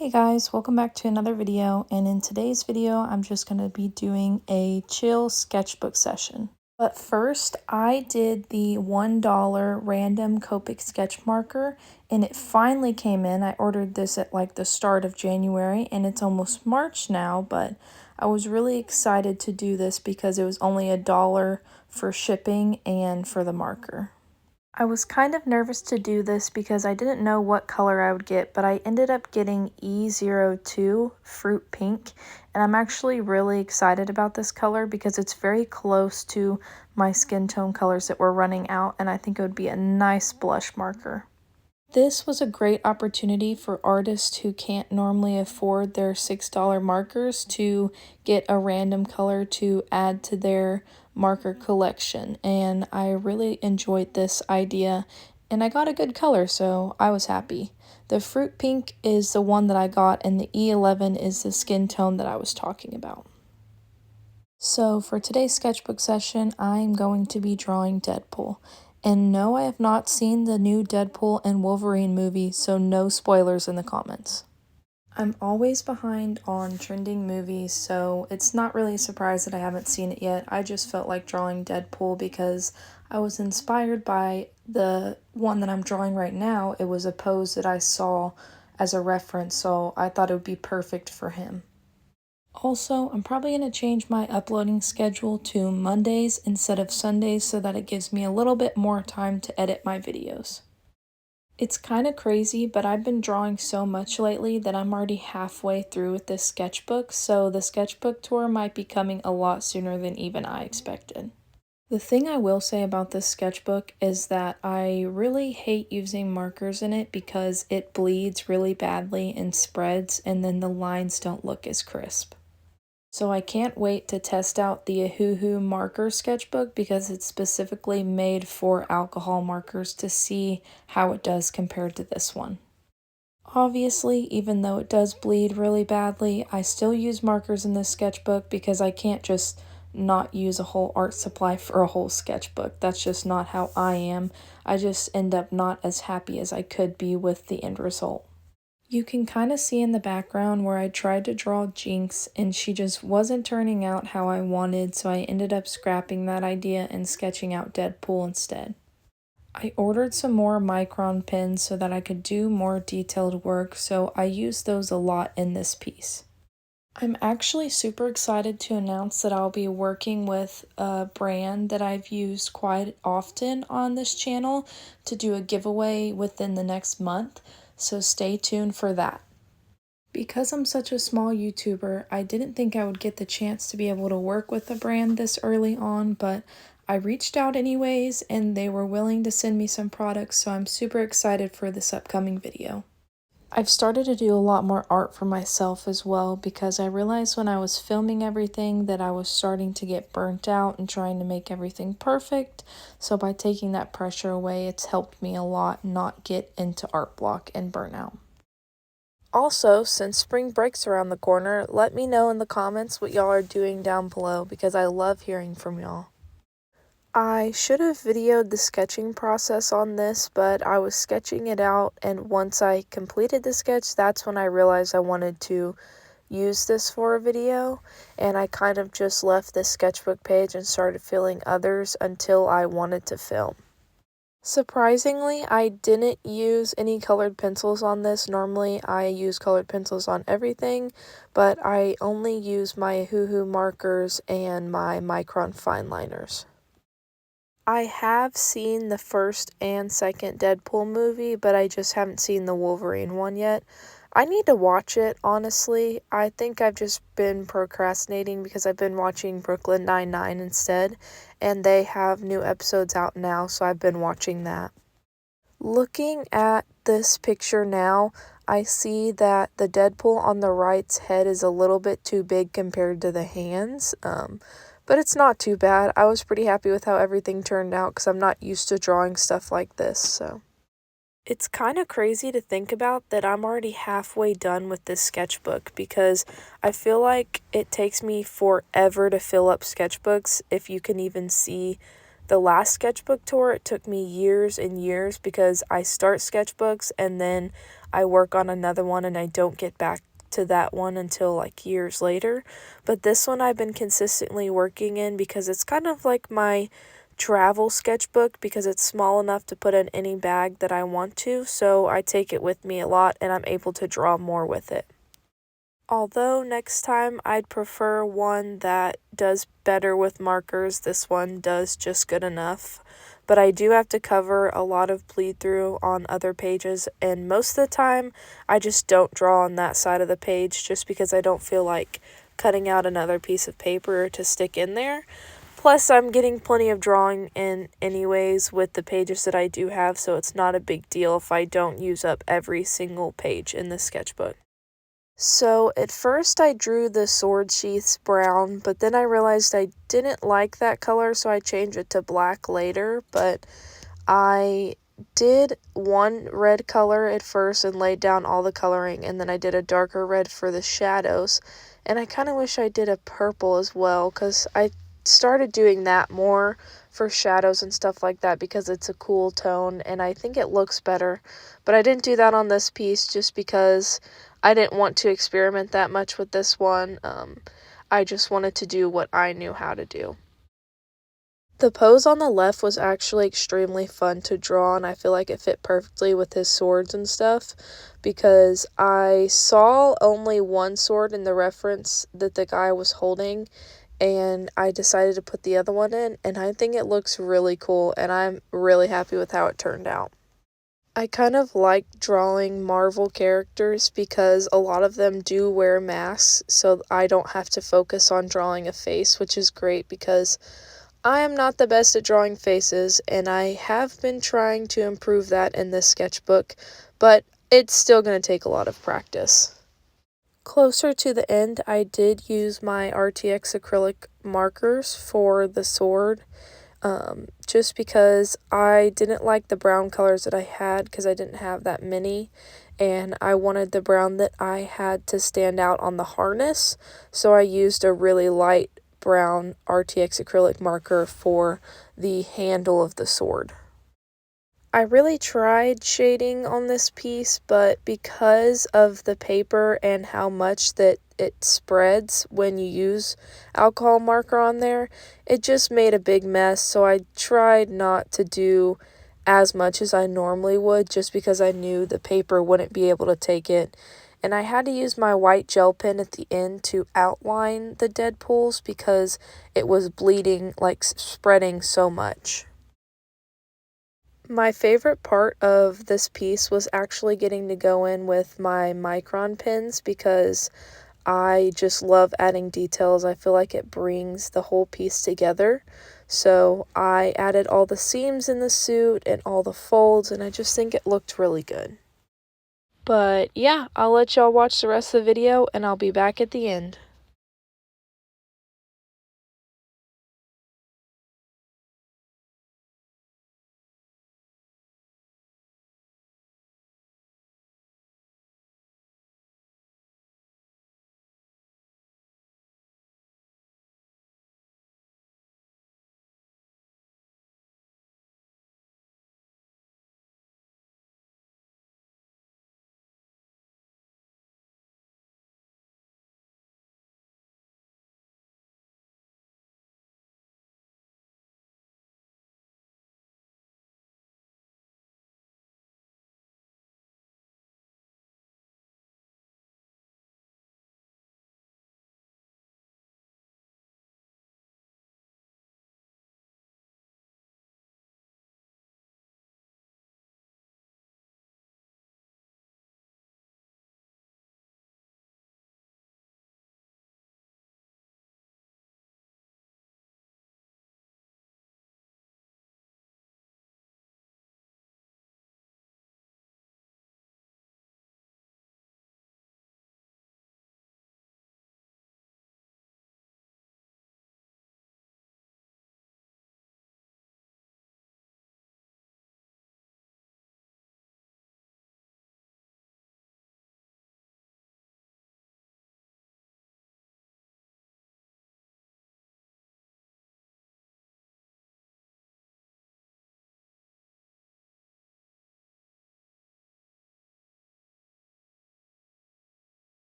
Hey guys, welcome back to another video, and in today's video I'm just going to be doing a chill sketchbook session. But first, I did the $1 random Copic sketch marker and it finally came in. I ordered this at like the start of January and it's almost March now, but I was really excited to do this because it was only $1 for shipping and for the marker. I was kind of nervous to do this because I didn't know what color I would get, but I ended up getting E02 Fruit Pink, and I'm actually really excited about this color because it's very close to my skin tone colors that were running out, and I think it would be a nice blush marker. This was a great opportunity for artists who can't normally afford their $6 markers to get a random color to add to their marker collection, and I really enjoyed this idea and I got a good color, so I was happy. The fruit pink is the one that I got and the E11 is the skin tone that I was talking about. So for today's sketchbook session, I'm going to be drawing Deadpool. And no, I have not seen the new Deadpool and Wolverine movie, so no spoilers in the comments. I'm always behind on trending movies, so it's not really a surprise that I haven't seen it yet. I just felt like drawing Deadpool because I was inspired by the one that I'm drawing right now. It was a pose that I saw as a reference, so I thought it would be perfect for him. Also, I'm probably going to change my uploading schedule to Mondays instead of Sundays so that it gives me a little bit more time to edit my videos. It's kind of crazy, but I've been drawing so much lately that I'm already halfway through with this sketchbook, so the sketchbook tour might be coming a lot sooner than even I expected. The thing I will say about this sketchbook is that I really hate using markers in it because it bleeds really badly and spreads, and then the lines don't look as crisp. So I can't wait to test out the Ahoo marker sketchbook because it's specifically made for alcohol markers to see how it does compared to this one. Obviously, even though it does bleed really badly, I still use markers in this sketchbook because I can't just not use a whole art supply for a whole sketchbook. That's just not how I am. I just end up not as happy as I could be with the end result. You can kind of see in the background where I tried to draw Jinx and she just wasn't turning out how I wanted, so I ended up scrapping that idea and sketching out Deadpool instead. I ordered some more micron pens so that I could do more detailed work, so I used those a lot in this piece. I'm actually super excited to announce that I'll be working with a brand that I've used quite often on this channel to do a giveaway within the next month, so stay tuned for that. Because I'm such a small YouTuber, I didn't think I would get the chance to be able to work with a brand this early on, but I reached out anyways and they were willing to send me some products, so I'm super excited for this upcoming video. I've started to do a lot more art for myself as well because I realized when I was filming everything that I was starting to get burnt out and trying to make everything perfect. So by taking that pressure away, it's helped me a lot not get into art block and burnout. Also, since spring break's around the corner, let me know in the comments what y'all are doing down below because I love hearing from y'all. I should have videoed the sketching process on this, but I was sketching it out, and once I completed the sketch, that's when I realized I wanted to use this for a video, and I kind of just left this sketchbook page and started filling others until I wanted to film. Surprisingly, I didn't use any colored pencils on this. Normally, I use colored pencils on everything, but I only use my Ahoo markers and my micron fine liners. I have seen the first and second Deadpool movie, but I just haven't seen the Wolverine one yet. I need to watch it, honestly. I think I've just been procrastinating because I've been watching Brooklyn Nine-Nine instead, and they have new episodes out now, so I've been watching that. Looking at this picture now, I see that the Deadpool on the right's head is a little bit too big compared to the hands, but it's not too bad. I was pretty happy with how everything turned out because I'm not used to drawing stuff like this, so. It's kind of crazy to think about that I'm already halfway done with this sketchbook because I feel like it takes me forever to fill up sketchbooks if you can even see the last sketchbook tour, it took me years and years because I start sketchbooks and then I work on another one and I don't get back to that one until like years later. But this one I've been consistently working in because it's kind of like my travel sketchbook because it's small enough to put in any bag that I want to, so I take it with me a lot and I'm able to draw more with it. Although next time I'd prefer one that does better with markers, this one does just good enough. But I do have to cover a lot of bleed through on other pages, and most of the time I just don't draw on that side of the page just because I don't feel like cutting out another piece of paper to stick in there. Plus, I'm getting plenty of drawing in anyways with the pages that I do have, so it's not a big deal if I don't use up every single page in this sketchbook. So at first I drew the sword sheaths brown, but then I realized I didn't like that color, so I changed it to black later. But I did one red color at first and laid down all the coloring, and then I did a darker red for the shadows. And I kind of wish I did a purple as well, because I started doing that more for shadows and stuff like that because it's a cool tone and I think it looks better. But I didn't do that on this piece just because I didn't want to experiment that much with this one. I just wanted to do what I knew how to do. The pose on the left was actually extremely fun to draw, and I feel like it fit perfectly with his swords and stuff because I saw only one sword in the reference that the guy was holding, and I decided to put the other one in, and I think it looks really cool, and I'm really happy with how it turned out. I kind of like drawing Marvel characters because a lot of them do wear masks, so I don't have to focus on drawing a face, which is great because I am not the best at drawing faces, and I have been trying to improve that in this sketchbook, but it's still going to take a lot of practice. Closer to the end, I did use my RTX acrylic markers for the sword, just because I didn't like the brown colors that I had because I didn't have that many, and I wanted the brown that I had to stand out on the harness, so I used a really light brown RTX acrylic marker for the handle of the sword. I really tried shading on this piece, but because of the paper and how much that it spreads when you use alcohol marker on there, it just made a big mess, so I tried not to do as much as I normally would just because I knew the paper wouldn't be able to take it. And I had to use my white gel pen at the end to outline the Deadpools because it was bleeding, like spreading so much. My favorite part of this piece was actually getting to go in with my micron pens because I just love adding details. I feel like it brings the whole piece together. So I added all the seams in the suit and all the folds, and I just think it looked really good. But yeah, I'll let y'all watch the rest of the video and I'll be back at the end.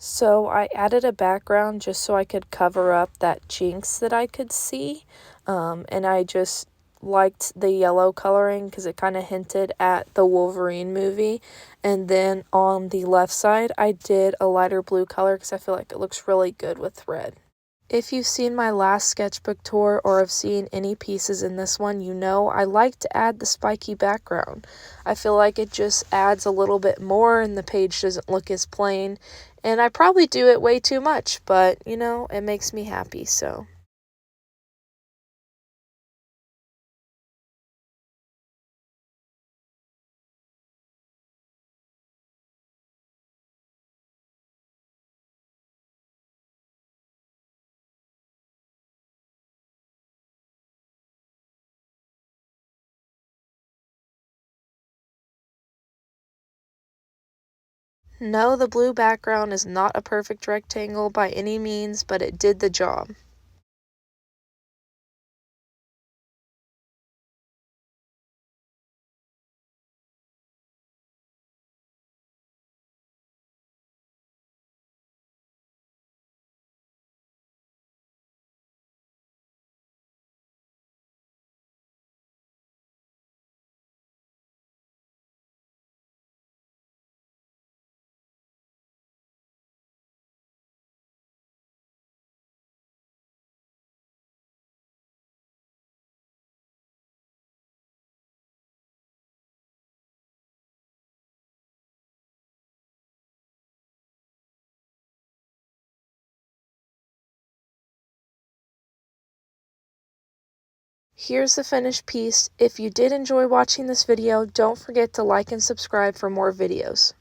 So I added a background just so I could cover up that jinx that I could see. And I just liked the yellow coloring because it kind of hinted at the Wolverine movie. And then on the left side, I did a lighter blue color because I feel like it looks really good with red. If you've seen my last sketchbook tour or have seen any pieces in this one, you know I like to add the spiky background. I feel like it just adds a little bit more and the page doesn't look as plain. And I probably do it way too much, but you know, it makes me happy, so. No, the blue background is not a perfect rectangle by any means, but it did the job. Here's the finished piece. If you did enjoy watching this video, don't forget to like and subscribe for more videos.